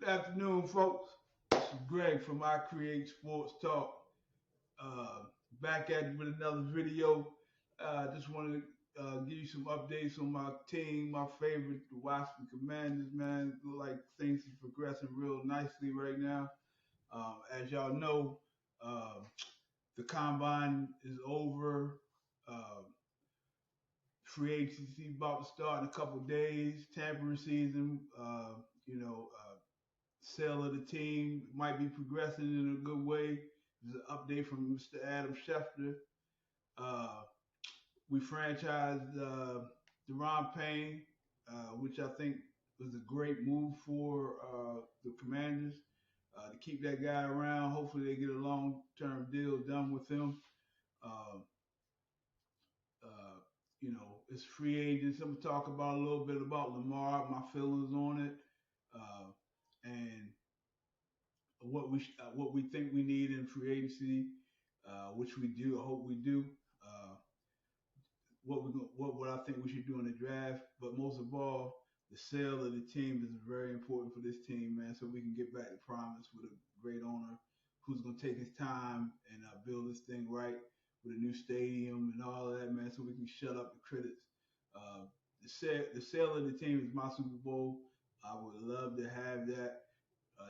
afternoon, folks. This is Greg from Icre8SportsTalk. Back at you with another video. Just wanted to give you some updates on my team, my favorite, the Washington Commanders, man. Look like things are progressing real nicely right now. As y'all know, the combine is over. Free agency about to start in a couple days. Tampering season, sale of the team might be progressing in a good way. There's an update from Mr. Adam Schefter. We franchised Deron Payne, which I think was a great move for the Commanders to keep that guy around. Hopefully they get a long-term deal done with him. It's free agents. I'm going to talk about a little bit about Lamar, my feelings on it, and what we think we need in free agency, which we do. I hope we do. What I think we should do in the draft, but most of all, the sale of the team is very important for this team, man. So we can get back to promise with a great owner who's going to take his time and build this thing right with a new stadium and all of that, man. So we can shut up the critics. The sale of the team is my Super Bowl. I would love to have that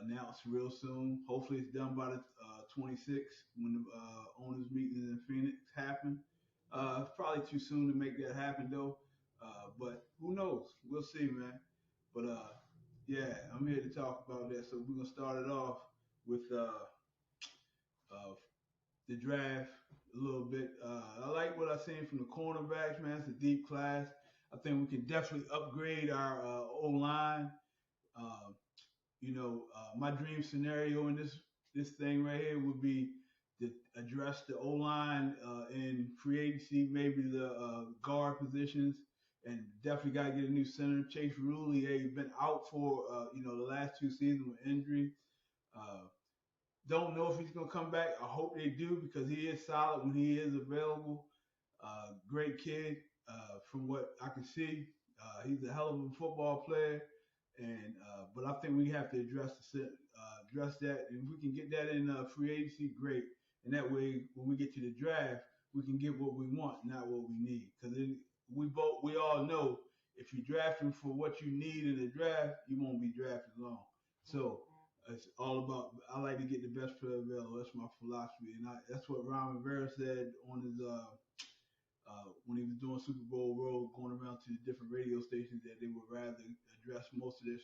announced real soon. Hopefully it's done by the 26th when the owners meetings in Phoenix happen. It's probably too soon to make that happen though. But who knows? We'll see, man. But yeah, I'm here to talk about that. So we're gonna start it off with the draft a little bit. I like what I've seen from the cornerbacks, man. It's a deep class. I think we can definitely upgrade our O-line. My dream scenario in this thing right here would be to address the O-line in free agency, maybe the guard positions, and definitely got to get a new center. Chase Ruley, he's been out for the last 2 seasons with injury. Don't know if he's going to come back. I hope they do because he is solid when he is available. Great kid from what I can see. He's a hell of a football player. But I think we have to address that. And if we can get that in free agency, great. And that way, when we get to the draft, we can get what we want, not what we need. Because we all know if you're drafting for what you need in the draft, you won't be drafted long. So it's all about. I like to get the best player available. That's my philosophy, and that's what Ron Rivera said on his when he was doing Super Bowl Road, going around to the different radio stations, that they would rather address most of their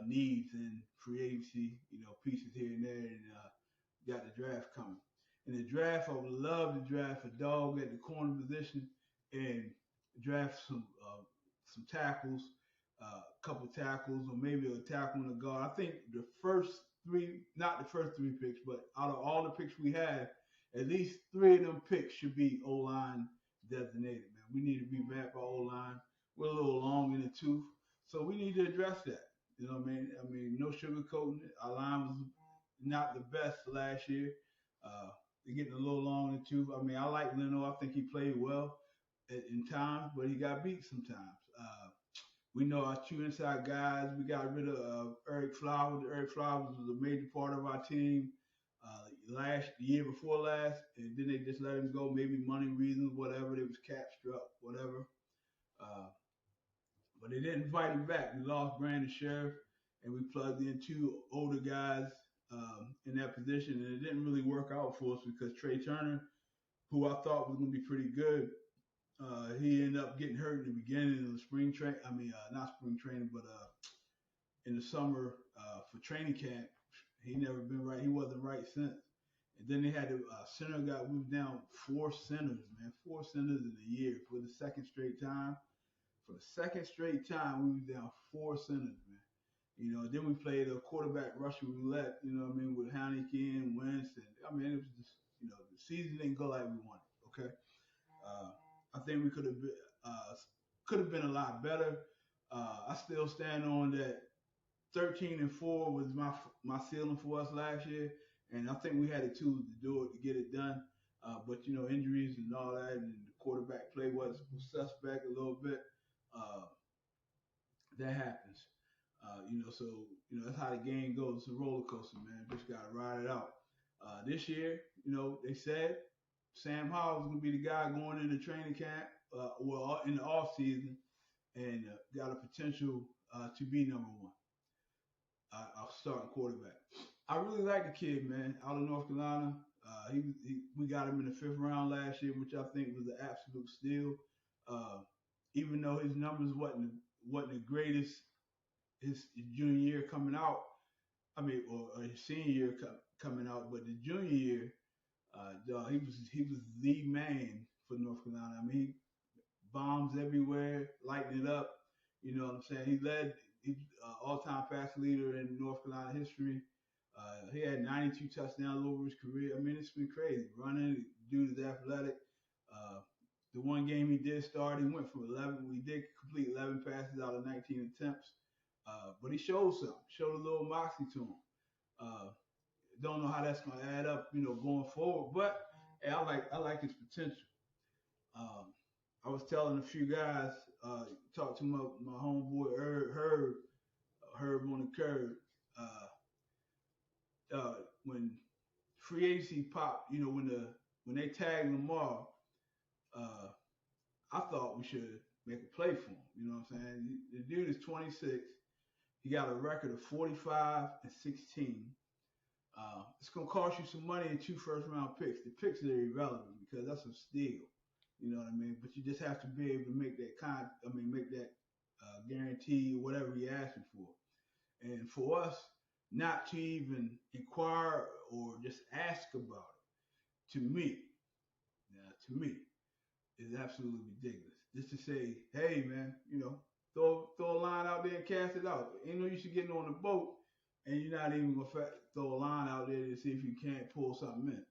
needs in free agency, pieces here and there, and got the draft coming. In the draft, I would love to draft a dog at the corner position and draft some tackles, a couple tackles, or maybe a tackle and a guard. I think the first three, not the first 3 picks, but out of all the picks we have, at least 3 of them picks should be O-line designated, man. We need to revamp our O-line. We're a little long in the tooth, so we need to address that. You know what I mean? No sugarcoating it. Our line was not the best last year. They're getting a little long in the tooth. I like Leno. I think he played well in times, but he got beat sometimes. We know our 2 inside guys. We got rid of Eric Flowers. Eric Flowers was a major part of our team the year before last, and then they just let him go. Maybe money reasons, whatever. They was cap struck, whatever. But they didn't invite him back. We lost Brandon Sheriff, and we plugged in 2 older guys in that position, and it didn't really work out for us because Trey Turner, who I thought was going to be pretty good, he ended up getting hurt in the beginning of the spring train. Not spring training, but in the summer for training camp. He never been right. He wasn't right since. And then they had the center guy. We were down 4 centers, man. 4 centers in a year for the second straight time. For the second straight time, we were down 4 centers, man. Then we played a quarterback Russian roulette, with Heineke and Wentz. And, it was just, the season didn't go like we wanted, okay? I think we could have been a lot better. I still stand on that 13-4 was my ceiling for us last year, and I think we had the tools to do it, to get it done. But injuries and all that, and the quarterback play was suspect a little bit. That happens. So that's how the game goes. It's a roller coaster, man. Just gotta ride it out. This year, they said Sam Howell is gonna be the guy going into training camp, in the off season, and got a potential to be number one. Our starting quarterback. I really like the kid, man, out of North Carolina. We got him in the 5th round last year, which I think was an absolute steal. Uh, Even though his numbers wasn't the greatest his junior year coming out, or his senior year coming out, but the junior year, dog, he was the man for North Carolina. I mean, he bombs everywhere, lighting it up. You know what I'm saying? He's all-time pass leader in North Carolina history. He had 92 touchdowns over his career. I mean, it's been crazy. Running, dude is athletic. Uh, the one game he did start, he went for 11. We did complete 11 passes out of 19 attempts. But he showed something, showed a little moxie to him. Uh, don't know how that's going to add up, going forward. But hey, I like his potential. Um, I was telling a few guys, talked to my homeboy Herb on the curb. When free agency popped, when they tagged Lamar, uh, I thought we should make a play for him. You know what I'm saying? The dude is 26. He got a record of 45-16. It's gonna cost you some money and 2 first-round picks. The picks are irrelevant because that's a steal. You know what I mean? But you just have to be able to make that guarantee or whatever you're asking for. And for us not to even inquire or just ask about it, to me, is absolutely ridiculous. Just to say, hey man, throw a line out there and cast it out. Ain't no use you getting on the boat and you're not even gonna throw a line out there to see if you can't pull something in.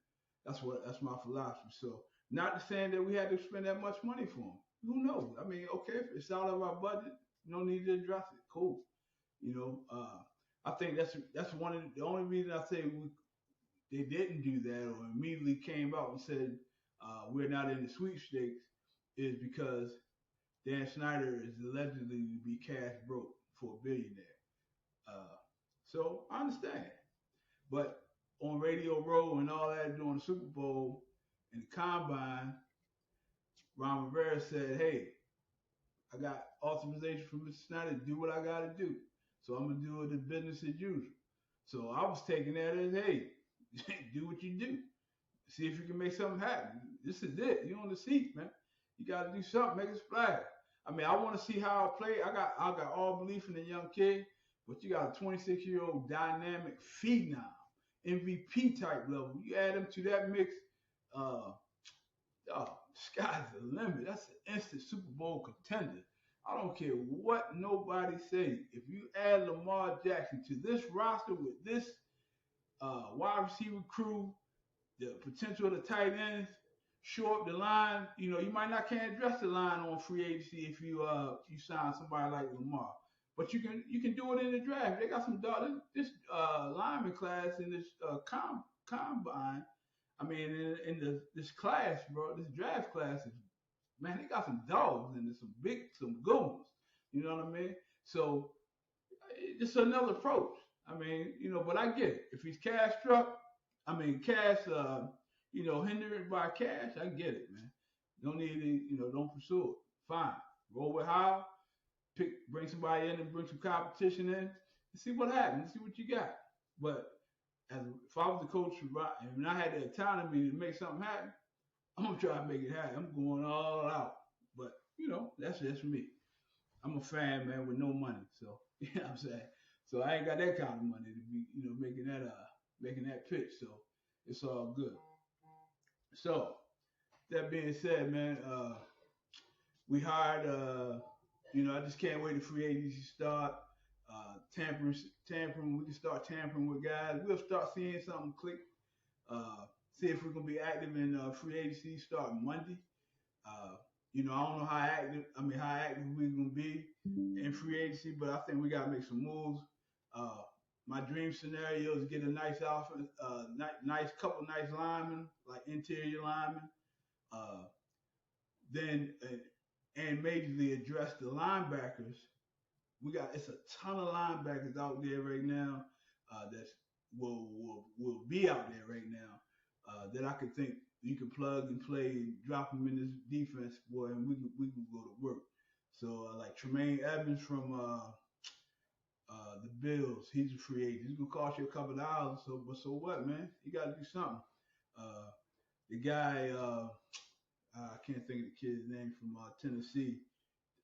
That's my philosophy. So not saying that we had to spend that much money for them. Who knows? I mean, okay, if it's out of our budget, no need to address it. Cool. I think that's one of the only reason I say they didn't do that or immediately came out and said we're not in the sweepstakes is because Dan Snyder is allegedly to be cash broke for a billionaire. So I understand. But on Radio Row and all that during the Super Bowl and the Combine, Ron Rivera said, hey, I got authorization from Mr. Snyder to do what I got to do. So I'm going to do it as business as usual. So I was taking that as, hey, do what you do. See if you can make something happen. This is it. You're on the seat, man. You got to do something. Make it splash. I mean, I want to see how I play. I got all belief in the young kid, but you got a 26-year-old dynamic phenom, MVP type level. You add him to that mix, sky's the limit. That's an instant Super Bowl contender. I don't care what nobody say. If you add Lamar Jackson to this roster with this wide receiver crew, the potential of the tight ends, shore up the line. You might not can't address the line on free agency if you sign somebody like Lamar, but you can do it in the draft. They got some this lineman class in this combine. I mean, in this class, bro, this draft class is, man, they got some dogs and some good ones. You know what I mean? So it's another approach. I mean, but I get it. If he's cash hindered by cash, I get it, man. Don't need to, don't pursue it. Fine. Roll with Howell, bring somebody in and bring some competition in and see what happens, see what you got. But if I was the coach and I had the autonomy to make something happen, I'm gonna try to make it happen. I'm going all out. But that's just me. I'm a fan, man, with no money. So you know what I'm saying? So I ain't got that kind of money to be, making that pitch. So it's all good. So that being said, man, we hired I just can't wait to free agency start. Tampering, we can start tampering with guys. We'll start seeing something click. See if we're gonna be active in free agency starting Monday. I don't know how active we're gonna be in free agency, but I think we gotta make some moves. My dream scenario is get a nice offense, couple nice linemen, like interior linemen. Then and majorly address the linebackers it's a ton of linebackers out there right now that will be out there right now that I could think you can plug and play and drop them in this defense, boy, and we can go to work. So like Tremaine Evans from the Bills, he's a free agent. He's gonna cost you a couple of dollars. But so what, man? You got to do something. Uh, the guy, I can't think of the kid's name from Tennessee.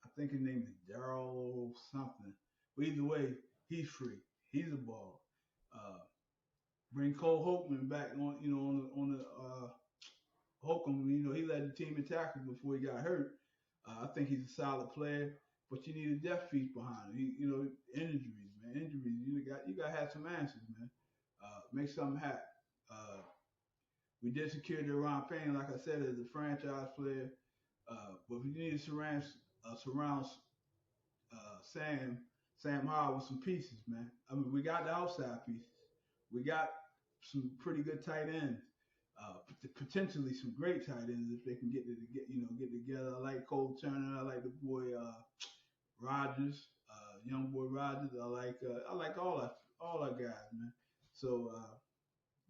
I think his name is Daryl something. But either way, he's free. He's a ball. Uh, Bring Cole Holcomb back on the Holcomb. He led the team in tackles before he got hurt. I think he's a solid player, but you need a depth piece behind him. Injuries, man, injuries. You got to have some answers, man. Make something happen. We did secure Deron Payne, like I said, as a franchise player. But we need to surround Sam Howell with some pieces, man. I mean, we got the outside pieces. We got some pretty good tight ends. Potentially some great tight ends if they can get together. I like Cole Turner. I like the boy Rogers, young boy Rogers. I like all our guys, man. So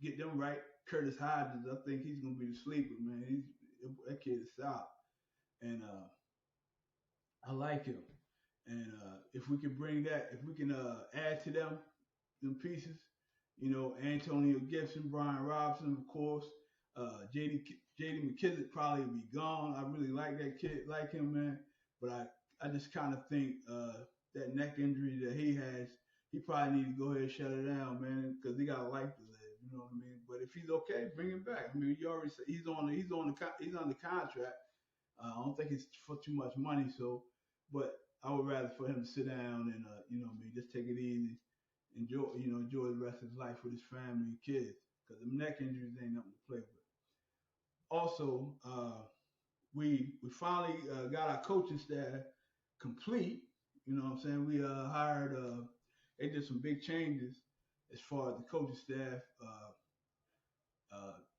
get them right. Curtis Hodges, I think he's gonna be the sleeper, man. That kid is solid, and I like him. And if we can add to them pieces, Antonio Gibson, Brian Robinson, of course, J.D. McKissick probably will be gone. I really like that kid, like him, man. But I just kind of think that neck injury that he has, he probably need to go ahead and shut it down, man, because he got a life to live. You know what I mean? But if he's okay, bring him back. I mean, you already said he's on the contract. I don't think it's for too much money, but I would rather for him to sit down and just take it easy, enjoy the rest of his life with his family and kids, because the neck injuries ain't nothing to play with. Also, we finally got our coaching staff complete. You know what I'm saying? We hired. They did some big changes as far as the coaching staff.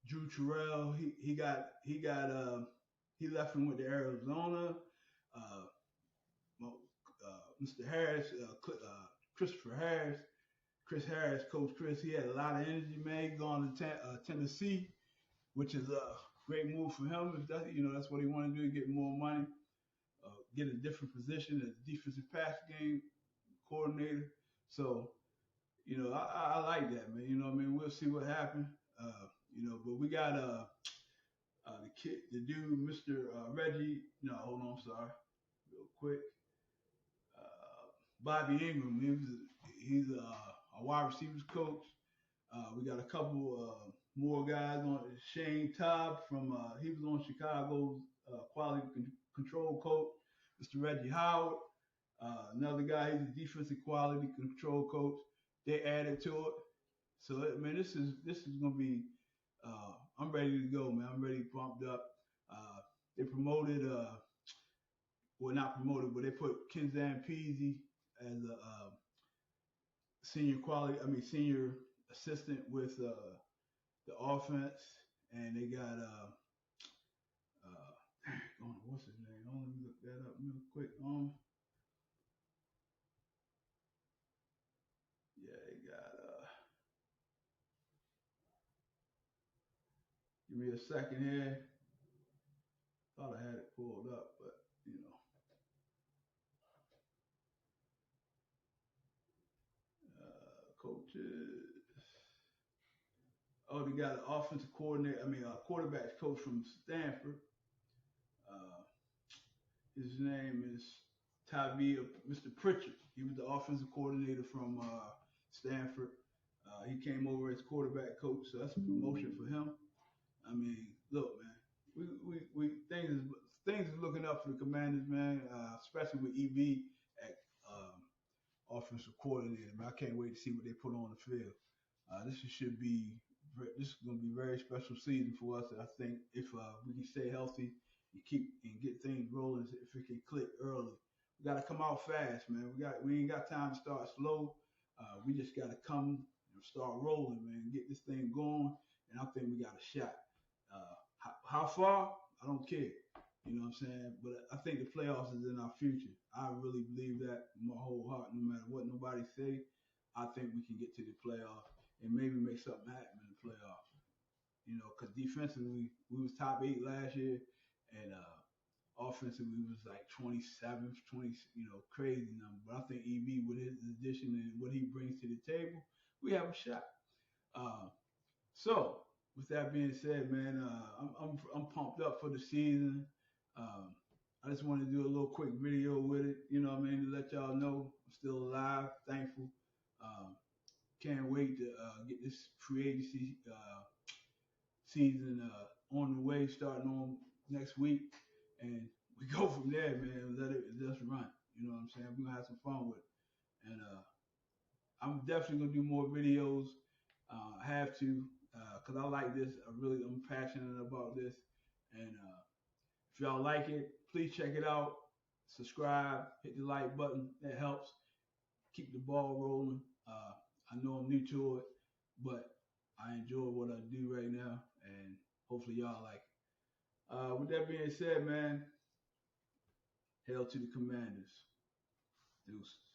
Drew Terrell, he left and went to Arizona. Mr. Harris, Christopher Harris, Chris Harris, Coach Chris, he had a lot of energy, man. Going to Tennessee, which is a great move for him. If that's what he wanted to do, get more money, get a different position as defensive pass game coordinator. So, I like that, man. You know what I mean? We'll see what happens. But we got the kid, the dude, Mr. Reggie. No, hold on, sorry, real quick. Bobby Ingram. He's a wide receivers coach. We got a couple more guys on. Shane Todd from he was on Chicago's quality control coach. Mr. Reggie Howard. Another guy, he's a defensive quality control coach. They added to it. So man, this is gonna be. I'm ready to go, man. I'm ready, pumped up. They promoted, well, not promoted, but they put Ken Zampese as a senior assistant with the offense, and they got what's his name? Let me look that up real quick. They got give me a second here. Thought I had it pulled up, but coaches. Oh, they got an offensive coordinator. A quarterback coach from Stanford. Uh, his name is Tavia, Mr. Pritchard. He was the offensive coordinator from Stanford. He came over as quarterback coach, so that's a promotion for him. I mean, look, man, we things is looking up for the Commanders, man. Especially with EB at offensive coordinator. Man, I can't wait to see what they put on the field. This is going to be a very special season for us. I think if we can stay healthy and get things rolling, if it can click early, we got to come out fast, man. We ain't got time to start slow. We just got to come and start rolling, man. Get this thing going, and I think we got a shot. How far? I don't care. You know what I'm saying? But I think the playoffs is in our future. I really believe that in my whole heart. No matter what nobody say, I think we can get to the playoffs and maybe make something happen in the playoffs. You know, because defensively we was top 8 last year, and offensively we was like 27th, 20, crazy number. But I think EB with his addition and what he brings to the table, we have a shot. Uh, so with that being said, man, I'm pumped up for the season. Um, I just want to do a little quick video with it, you know what I mean, to let y'all know I'm still alive, thankful. Um, can't wait to get this free agency season on the way, starting on next week, and we go from there, man. Let it just run. You know what I'm saying? We're gonna have some fun with it, and I'm definitely gonna do more videos. I have to, cause I like this. I'm passionate about this, and if y'all like it, please check it out. Subscribe, hit the like button. That helps keep the ball rolling. I know I'm new to it, but I enjoy what I do right now, and hopefully y'all like it. With that being said, man, hail to the Commanders. Deuces.